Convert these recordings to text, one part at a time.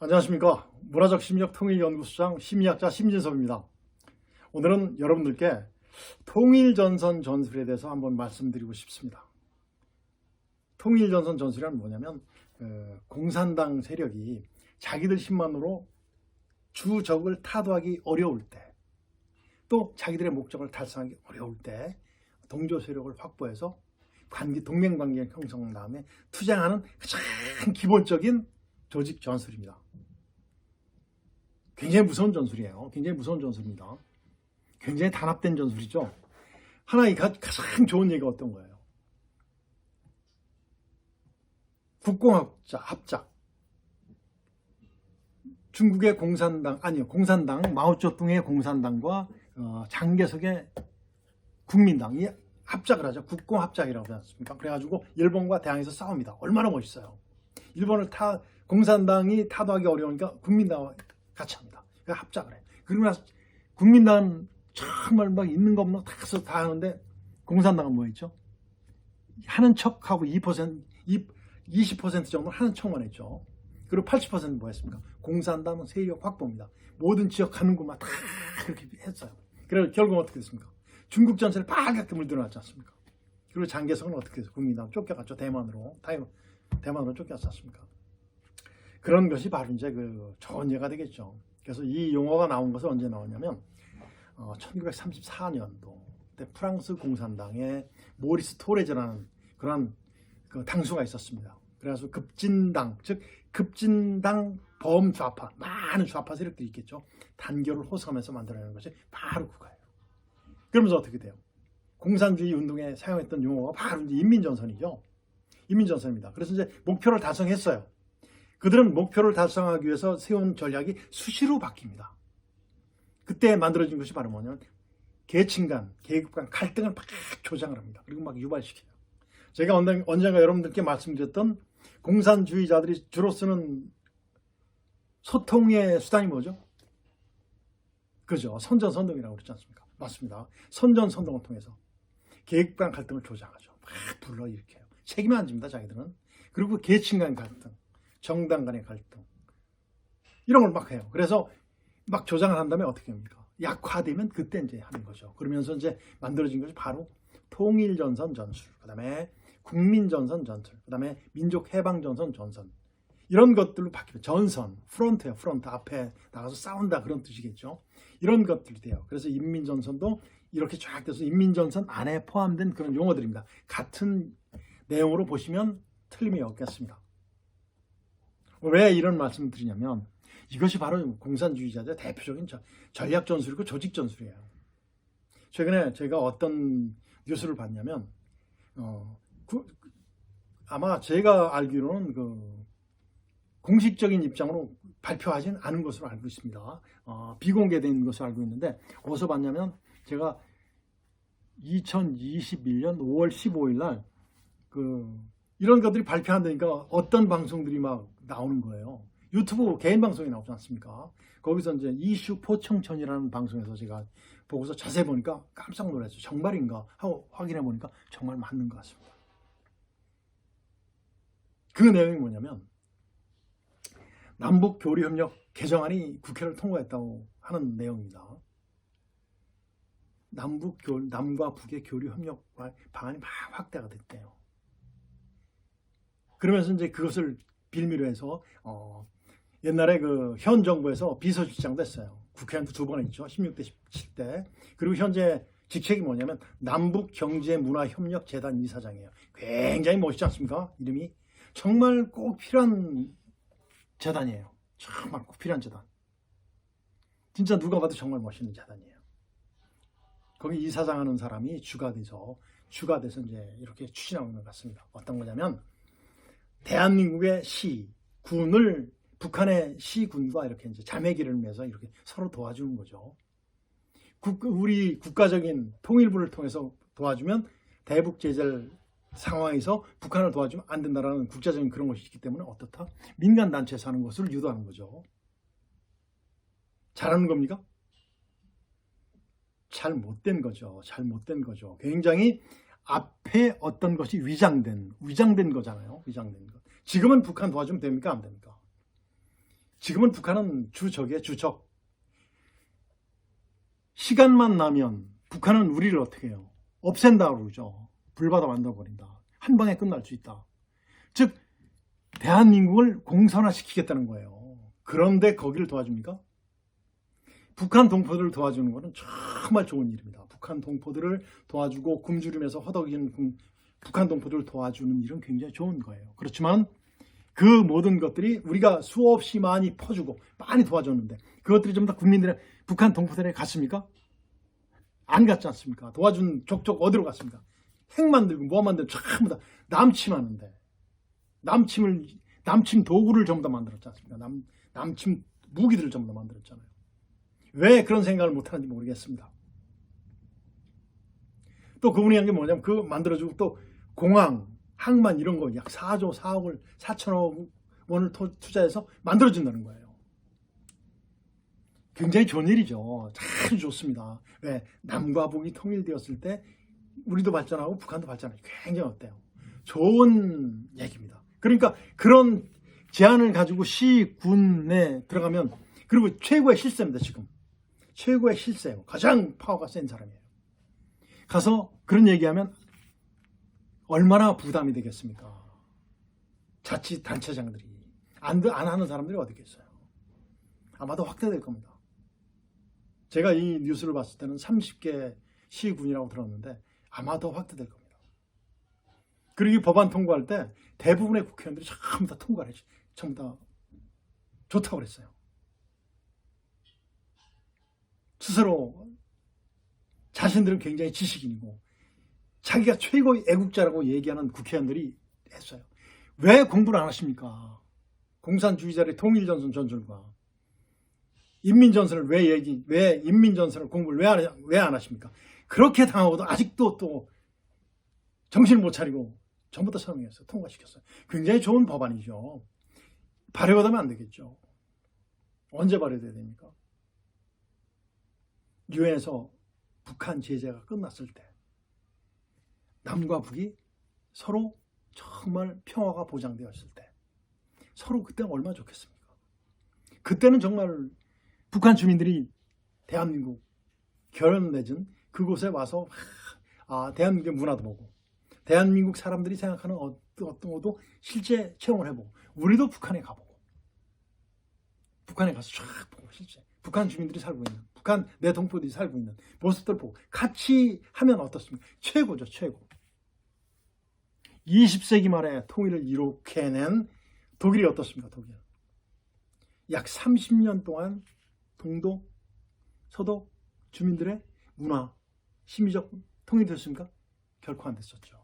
안녕하십니까. 문화적 심리학 통일연구소장 심리학자 심진섭입니다. 오늘은 여러분들께 통일전선 전술에 대해서 한번 말씀드리고 싶습니다. 통일전선 전술이란 뭐냐면 공산당 세력이 자기들 힘만으로 주적을 타도하기 어려울 때, 또 자기들의 목적을 달성하기 어려울 때 동조 세력을 확보해서 동맹관계를 형성한 다음에 투쟁하는 가장 기본적인 조직 전술입니다. 굉장히 무서운 전술이에요. 굉장히 무서운 전술입니다. 굉장히 단합된 전술이죠. 하나의 가장 좋은 얘기가 어떤 거예요? 국공합작. 중국의 공산당, 마오쩌둥의 공산당과 장개석의 국민당이 합작을 하죠. 국공합작이라고 하지 않습니까? 그래가지고 일본과 대항해서 싸웁니다. 얼마나 멋있어요. 공산당이 타도하기 어려우니까 국민당과 같이 합니다. 그러니까 합작을 해요. 그리고 나서 국민당은 정말 막 있는 거 없는 거 다 하는데 공산당은 뭐 했죠? 하는 척하고 20% 정도 하는 척만 했죠. 그리고 80%는 뭐 했습니까? 공산당은 세력 확보입니다. 모든 지역 가는 곳만 다 그렇게 했어요. 그래서 결국은 어떻게 됐습니까? 중국 전체를 빨갛게 물들어놨지 않습니까? 그리고 장개석은 어떻게 해서 국민당 쫓겨갔죠. 대만으로 쫓겨갔지 않습니까? 그런 것이 바로 이제 좋은 예가 되겠죠. 그래서 이 용어가 나온 것은 언제 나왔냐면 1934년도 때 프랑스 공산당에 모리스 토레즈라는 그런 당수가 있었습니다. 그래서 급진당, 즉 급진당 범좌파, 많은 좌파 세력들이 있겠죠. 단결을 호소하면서 만들어내는 것이 바로 그거예요. 그러면서 어떻게 돼요? 공산주의 운동에 사용했던 용어가 바로 이제 인민전선이죠. 인민전선입니다. 그래서 이제 목표를 달성했어요. 그들은 목표를 달성하기 위해서 세운 전략이 수시로 바뀝니다. 그때 만들어진 것이 바로 뭐냐면 계층 간, 계급 간 갈등을 막 조장을 합니다. 그리고 막 유발시켜요. 제가 언젠가 여러분들께 말씀드렸던 공산주의자들이 주로 쓰는 소통의 수단이 뭐죠? 그죠? 선전선동이라고 그러지 않습니까? 맞습니다. 선전선동을 통해서 계급 간 갈등을 조장하죠. 막 불러일으켜요. 책임을 안 집니다, 자기들은. 그리고 계층 간 갈등, 정당 간의 갈등, 이런 걸 막 해요. 그래서 막 조장을 한 다음에 어떻게 합니까? 약화되면 그때 이제 하는 거죠. 그러면서 이제 만들어진 것이 바로 통일전선 전술, 그 다음에 국민전선 전술, 그 다음에 민족해방전선 전선, 이런 것들로 바뀌면 전선, 프론트예요. 프론트, 앞에 나가서 싸운다, 그런 뜻이겠죠. 이런 것들이 돼요. 그래서 인민전선도 이렇게 쫙 돼서 인민전선 안에 포함된 그런 용어들입니다. 같은 내용으로 보시면 틀림이 없겠습니다. 왜 이런 말씀을 드리냐면 이것이 바로 공산주의자들의 대표적인 전략 전술이고 조직 전술이에요. 최근에 제가 어떤 뉴스를 봤냐면 아마 제가 알기로는 공식적인 입장으로 발표하진 않은 것으로 알고 있습니다. 비공개된 것으로 알고 있는데 어디서 봤냐면 제가 2021년 5월 15일 날 이런 것들이 발표한다니까 어떤 방송들이 막 나오는 거예요. 유튜브 개인 방송이 나오지 않습니까? 거기서 이제 이슈 포청천이라는 방송에서 제가 보고서 자세히 보니까 깜짝 놀랐어요. 정말인가 하고 확인해 보니까 정말 맞는 것 같습니다. 그 내용이 뭐냐면 남북교류협력 개정안이 국회를 통과했다고 하는 내용입니다. 남과 북의 교류협력 방안이 막 확대가 됐대요. 그러면서 이제 그것을 빌미로 해서 옛날에 현 정부에서 비서실장도 했어요. 국회의원도 2번 했죠. 16대 17대. 그리고 현재 직책이 뭐냐면 남북경제문화협력재단 이사장이에요. 굉장히 멋있지 않습니까? 이름이. 정말 꼭 필요한 재단이에요. 정말 꼭 필요한 재단. 진짜 누가 봐도 정말 멋있는 재단이에요. 거기 이사장 하는 사람이 주가 돼서 이제 이렇게 추진하고 있는 것 같습니다. 어떤 거냐면 대한민국의 군을 북한의 시군과 이렇게 이제 자매기를 맺어서 이렇게 서로 도와주는 거죠. 우리 국가적인 통일부를 통해서 도와주면 대북 제재를 상황에서 북한을 도와주면 안 된다라는 국제적인 그런 것이 있기 때문에 어떻다? 민간 단체에서 하는 것을 유도하는 거죠. 잘하는 겁니까? 잘 못된 거죠. 굉장히 앞에 어떤 것이 위장된 거잖아요. 위장된 것. 지금은 북한 도와주면 됩니까? 안 됩니까? 지금은 북한은 주적. 시간만 나면 북한은 우리를 어떻게 해요? 없앤다 그러죠. 불바다 만들어버린다. 한 방에 끝날 수 있다. 즉 대한민국을 공산화시키겠다는 거예요. 그런데 거기를 도와줍니까? 북한 동포들을 도와주는 것은 정말 좋은 일입니다. 북한 동포들을 도와주고 굶주림에서 허덕이는 북한 동포들을 도와주는 일은 굉장히 좋은 거예요. 그렇지만 그 모든 것들이 우리가 수없이 많이 퍼주고 많이 도와줬는데 그것들이 좀 더 국민들의 북한 동포들에게 갔습니까? 안 갔지 않습니까? 도와준 족족 어디로 갔습니까? 핵 만들고 뭐 만들고 전부 다 남침하는데 남침 도구를 전부 다 만들었지 않습니까? 남침 무기들을 전부 다 만들었잖아요. 왜 그런 생각을 못하는지 모르겠습니다. 또 그분이 한 게 뭐냐면 그 만들어주고 또 공항, 항만 이런 거 약 4조 4억을 4천억 원을 투자해서 만들어준다는 거예요. 굉장히 좋은 일이죠. 참 좋습니다. 왜? 남과 북이 통일되었을 때 우리도 발전하고 북한도 발전하고 굉장히 어때요? 좋은 얘기입니다. 그러니까 그런 제안을 가지고 시군에 들어가면 그리고 최고의 실세입니다. 지금 최고의 실세예요. 가장 파워가 센 사람이에요. 가서 그런 얘기하면 얼마나 부담이 되겠습니까? 자치단체장들이 안 하는 사람들이 어디 있겠어요? 아마도 확대될 겁니다. 제가 이 뉴스를 봤을 때는 30개 시군이라고 들었는데 아마 더 확대될 겁니다. 그리고 이 법안 통과할 때 대부분의 국회의원들이 전부 다 통과를 했죠. 전부 다 좋다고 그랬어요. 스스로 자신들은 굉장히 지식인이고 자기가 최고의 애국자라고 얘기하는 국회의원들이 했어요. 왜 공부를 안 하십니까? 공산주의자의 통일전선 전술과 인민전선을 왜 인민전선을 공부를 왜 안 하십니까? 그렇게 당하고도 아직도 또 정신을 못 차리고 전부 다 서명했어요. 통과시켰어요. 굉장히 좋은 법안이죠. 발효하면 안 되겠죠. 언제 발효돼야 됩니까? 유엔에서 북한 제재가 끝났을 때 남과 북이 서로 정말 평화가 보장되었을 때 서로 그때는 얼마나 좋겠습니까? 그때는 정말 북한 주민들이 대한민국 결혼 맺은 그곳에 와서 대한민국의 문화도 보고 대한민국 사람들이 생각하는 어떤 것도 실제 체험을 해보고 우리도 북한에 가보고 북한에 가서 쫙 보고 실제 북한 주민들이 살고 있는 북한 내 동포들이 살고 있는 모습들 보고 같이 하면 어떻습니까? 최고죠. 최고. 20세기 말에 통일을 이렇게 해낸 독일이 어떻습니까? 독일. 약 30년 동안 동독, 서독 주민들의 문화, 심리적 통일됐습니까? 결코 안 됐었죠.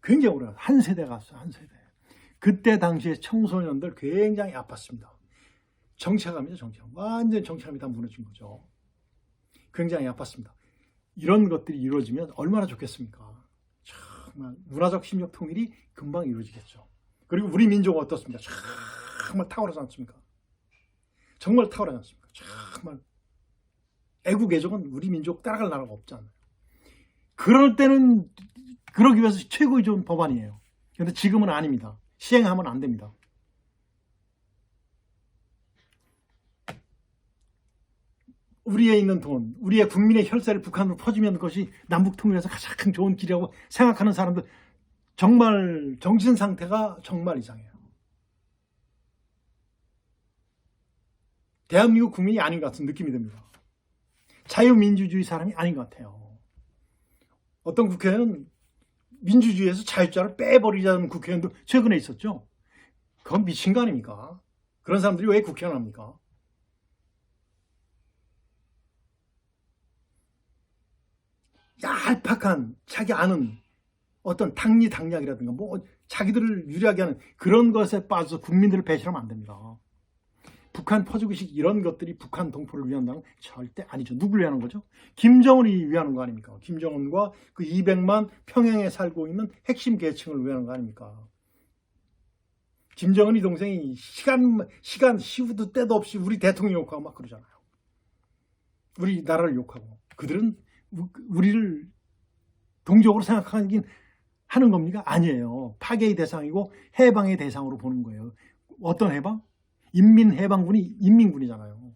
굉장히 오래 한 세대가 갔어요. 한 세대. 그때 당시에 청소년들 굉장히 아팠습니다. 정체감이죠. 정체감. 완전 정체감이 다 무너진 거죠. 굉장히 아팠습니다. 이런 것들이 이루어지면 얼마나 좋겠습니까? 정말 문화적 심리적 통일이 금방 이루어지겠죠. 그리고 우리 민족은 어떻습니까? 정말 탁월하지 않습니까? 정말 탁월하지 않습니까? 정말 애국 애족은 우리 민족 따라갈 나라가 없잖아요. 그럴 때는 그러기 위해서 최고의 좋은 법안이에요. 그런데 지금은 아닙니다. 시행하면 안 됩니다. 우리에 있는 돈, 우리의 국민의 혈세를 북한으로 퍼주면 그것이 남북 통일에서 가장 좋은 길이라고 생각하는 사람들 정말 정신 상태가 정말 이상해요. 대한민국 국민이 아닌 것 같은 느낌이 듭니다. 자유민주주의 사람이 아닌 것 같아요. 어떤 국회의원은 민주주의에서 자유자를 빼버리자는 국회의원도 최근에 있었죠. 그건 미친 거 아닙니까? 그런 사람들이 왜 국회의원 합니까? 얄팍한 자기 아는 어떤 당리당략이라든가 뭐 자기들을 유리하게 하는 그런 것에 빠져서 국민들을 배신하면 안 됩니다. 북한 퍼주기식 이런 것들이 북한 동포를 위한다는 절대 아니죠. 누굴 위하는 거죠? 김정은이 위하는 거 아닙니까? 김정은과 그 200만 평양에 살고 있는 핵심 계층을 위하는 거 아닙니까? 김정은이 동생이 시간 시후도 때도 없이 우리 대통령 욕하고 막 그러잖아요. 우리 나라를 욕하고. 그들은 우리를 동족으로 생각하긴 하는 겁니까? 아니에요. 파괴의 대상이고 해방의 대상으로 보는 거예요. 어떤 해방? 인민해방군이 인민군이잖아요.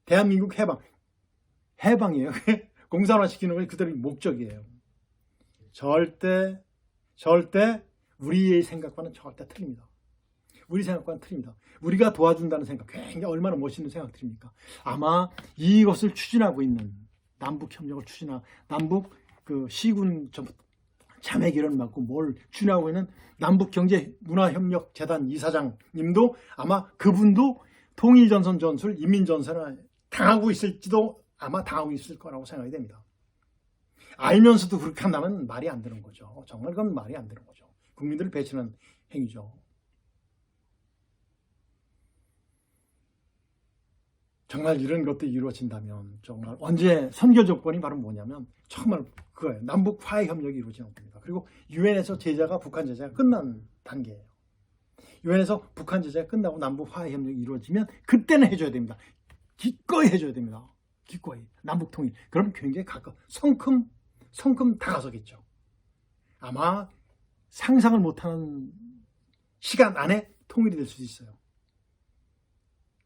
대한민국 해방이에요. 공산화시키는 것이 그들의 목적이에요. 절대 우리의 생각과는 절대 틀립니다. 우리 생각과는 틀립니다. 우리가 도와준다는 생각, 굉장히 얼마나 멋있는 생각들입니까? 아마 이것을 추진하고 있는 남북협력을 남북 시군 자매기를 맡고 뭘 추진하고 있는 남북경제문화협력재단 이사장님도 아마 그분도 통일전선 전술, 인민전선을 당하고 있을지도 아마 당하고 있을 거라고 생각이 됩니다. 알면서도 그렇게 한다면 말이 안 되는 거죠. 정말 그건 말이 안 되는 거죠. 국민들을 배신하는 행위죠. 정말 이런 것들이 이루어진다면 정말 언제 선교 조건이 바로 뭐냐면 정말 그거예요. 남북 화해 협력이 이루어지는 겁니다. 그리고 유엔에서 북한 제재가 끝난 단계예요. 유엔에서 북한 제재가 끝나고 남북 화해 협력이 이루어지면 그때는 해줘야 됩니다. 기꺼이 해줘야 됩니다. 기꺼이 남북 통일. 그럼 굉장히 성큼 다가서겠죠. 아마 상상을 못하는 시간 안에 통일이 될 수도 있어요.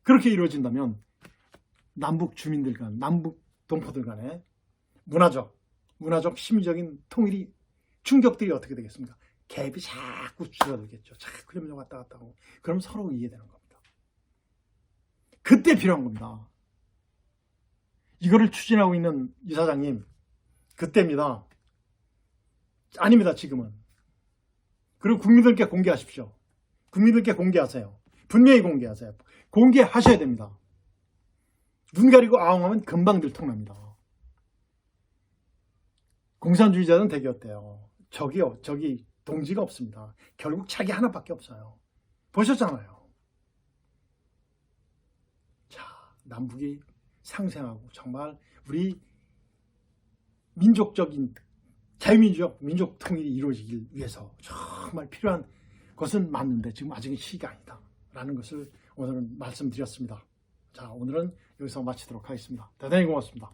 그렇게 이루어진다면 남북 주민들 간, 남북 동포들 간의 문화적, 심리적인 통일이 충격들이 어떻게 되겠습니까? 갭이 자꾸 줄어들겠죠. 자꾸 좀 왔다 갔다 하고. 그럼 서로 이해되는 겁니다. 그때 필요한 겁니다. 이거를 추진하고 있는 이사장님, 그때입니다. 아닙니다, 지금은. 그리고 국민들께 공개하십시오. 국민들께 공개하세요. 분명히 공개하세요. 공개하셔야 됩니다. 눈 가리고 아웅하면 금방 들통납니다. 공산주의자는 되게 어때요? 저기 동지가 없습니다. 결국 자기 하나밖에 없어요. 보셨잖아요. 자, 남북이 상생하고 정말 우리 민족적인 자유민주적 민족 통일이 이루어지길 위해서 정말 필요한 것은 맞는데 지금 아직은 시기가 아니다 라는 것을 오늘은 말씀드렸습니다. 자, 오늘은 여기서 마치도록 하겠습니다. 대단히 고맙습니다.